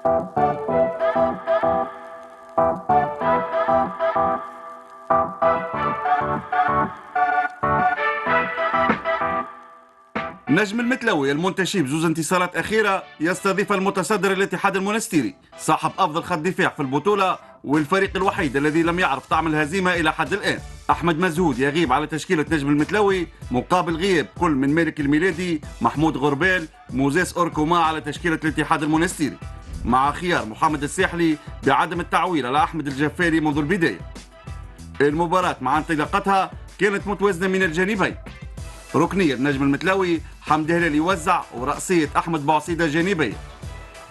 نجم المتلوي المنتشي بزوز انتصارات أخيرة يستضيف المتصدر الاتحاد المونستيري صاحب أفضل خط دفاع في البطولة والفريق الوحيد الذي لم يعرف طعم الهزيمة إلى حد الآن. أحمد مزهود يغيب على تشكيلة نجم المتلوي مقابل غياب كل من مالك الميلادي، محمود غربال، موزيس أوركوما على تشكيلة الاتحاد المونستيري، مع خيار محمد الساحلي بعدم التعويل على أحمد الجفاري منذ البداية. المباراة مع انطلاقتها كانت متوازنة من الجانبين. ركنية النجم المتلوي حمد هلال يوزع ورأسية أحمد بوعصيدة جانبية.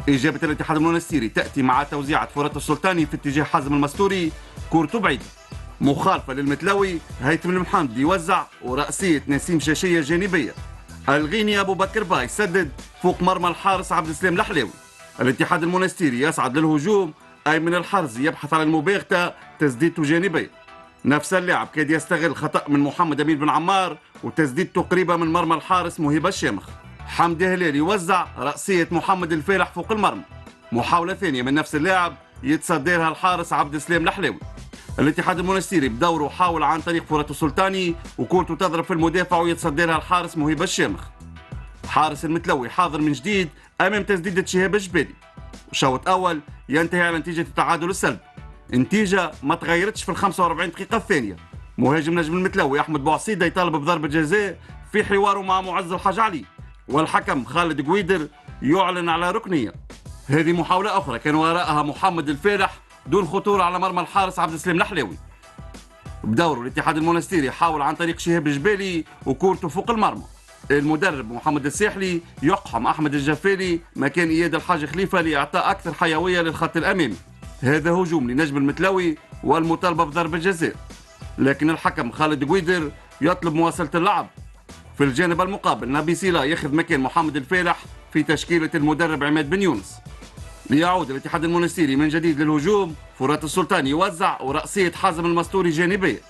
إجابة الاتحاد المونستيري تأتي مع توزيعة فرات السلطاني في اتجاه حازم المستوري، كورته بعيدة. مخالفة للمتلوي هيثم المحمد يوزع ورأسية نسيم شاشية جانبية. الغيني أبو بكر باي سدد فوق مرمى الحارس عبد السلام الحلاوي. الاتحاد المونستيري يصعد للهجوم، أيمن الحرزي يبحث عن المباغتة، تسديدته جانبية. نفس اللاعب كاد يستغل خطأ من محمد أمين بن عمار وتسديدته قريبة من مرمى الحارس مهيب الشامخ. حمد هلال يوزع رأسية محمد الفالح فوق المرمى. محاولة ثانية من نفس اللاعب يتصدرها الحارس عبد السلام الحلاوي. الاتحاد المونستيري بدوره حاول عن طريق فرات السلطاني وكورته تضرب في المدافع ويتصدرها الحارس مهيب الشامخ. حارس المتلوي حاضر من جديد أمام تسديدة شهاب الجبالي. شوط أول ينتهي على نتيجة التعادل السلبي. نتيجة ما تغيرتش في ال 45 دقيقة الثانية. مهاجم نجم المتلوي أحمد بوعصيدة يطالب بضربة جزاء في حواره مع معز الحاج علي، والحكم خالد قويدر يعلن على ركنية. هذه محاولة أخرى كان وراءها محمد الفالح دون خطورة على مرمى الحارس عبد السلام الحلاوي. بدوره الاتحاد المونستيري حاول عن طريق شهاب الجبالي وكورته فوق المرمى. المدرب محمد الساحلي يقحم أحمد الجفاري مكان إياد الحاج خليفة لإعطاء أكثر حيوية للخط الأمامي. هذا هجوم لنجم المتلوي والمطالبة بضربة جزاء، لكن الحكم خالد قويدر يطلب مواصلة اللعب. في الجانب المقابل نبي سيلا ياخذ مكان محمد الفالح في تشكيلة المدرب عماد بن يونس. ليعود الاتحاد المونستيري من جديد للهجوم، فرات السلطاني يوزع ورأسية حازم المستوري جانبية.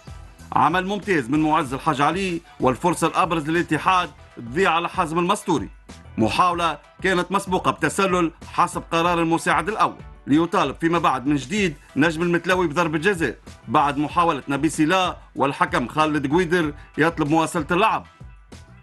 عمل ممتاز من معز الحاج علي والفرصة الأبرز للاتحاد تضيع على حازم المستوري. محاولة كانت مسبوقة بتسلل حسب قرار المساعد الأول، ليطالب فيما بعد من جديد نجم المتلوي بضربة جزاء بعد محاولة نبي سيلا، والحكم خالد قويدر يطلب مواصلة اللعب.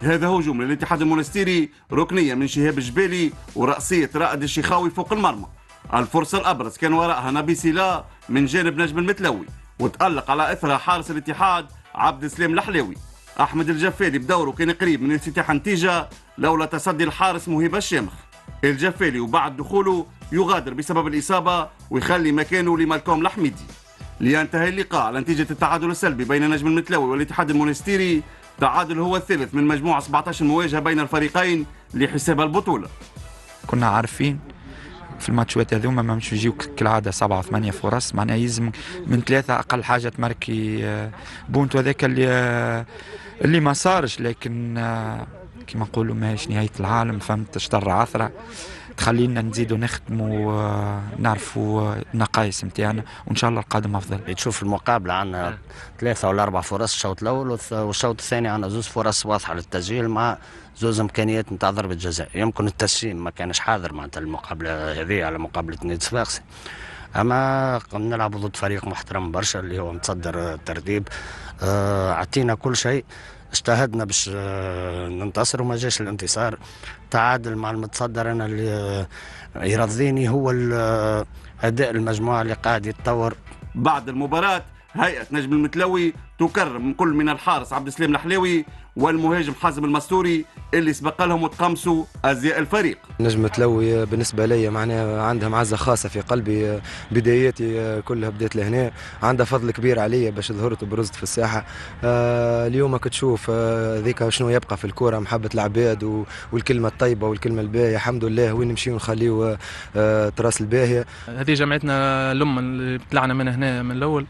هذا هجوم للاتحاد المونستيري، ركنية من شهاب الجبالي ورأسية رائد الشيخاوي فوق المرمى. الفرصة الأبرز كان وراءها نبي سيلا من جانب نجم المتلوي، وتألق على إثرها حارس الاتحاد عبد السلام الحلاوي. أحمد الجفالي بدوره كان قريب من افتتاح النتيجة لولا تصدي الحارس مهيب الشامخ. الجفالي وبعد دخوله يغادر بسبب الإصابة ويخلي مكانه لمالكوم الحميدي. لينتهي اللقاء على نتيجة التعادل السلبي بين نجم المتلوي والاتحاد المونستيري. تعادل هو الثالث من مجموعة 17 مواجهة بين الفريقين لحساب البطولة. كنا عارفين في الماتشات هذوما ما مش يجيوك كالعادة 7 8 فرص، معناها يلزم من 3 أقل حاجة تماركي بونت، وذاك اللي ما صارش. لكن كما نقولوا ماهيش نهاية العالم، فهمت شطر عثرة تخلينا نزيدوا نخدموا نعرفوا النقائص نتاعنا، وان شاء الله القادم افضل. تشوف المقابله عندنا 3 ولا 4 فرص الشوط الاول، والشوط الثاني عندنا 2 فرص واضحه للتسجيل مع 2 امكانيات نتاع ضربه جزاء. يمكن التسجيل ما كانش حاضر معناتها المقابله هذه على مقابله نادي صفاقسي، اما نلعب ضد فريق محترم برشا اللي هو متصدر الترتيب. عطينا كل شيء، اجتهدنا باش ننتصر وما جاش الانتصار. تعادل مع المتصدر انا اللي يرضيني هو اداء المجموعه اللي قاعد يتطور. بعد المباراه هيئه نجم المتلوي تكرم كل من الحارس عبد السلام الحلاوي والمهاجم حازم المستوري اللي سبق لهم وتقمصوا ازياء الفريق. نجم متلوي بالنسبه لي معناها عندها معزه خاصه في قلبي، بداياتي كلها بدات لهنا، عندها فضل كبير عليا باش ظهرت وبرزت في الساحه. اليوم كتشوف ذيك شنو يبقى في الكره، محبه العباد والكلمه الطيبه والكلمه الباهيه. الحمد لله وين نمشيو نخليو تراس الباهيه. هذه جمعتنا الام اللي طلعنا من هنا من الاول،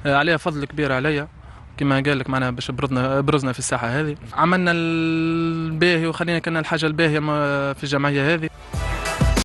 عليها فضل كبير عليا كما قال لك معنا باش برزنا في الساحه هذه. عملنا الباهي وخلينا كنا الحاجه الباهيه في الجمعيه هذه.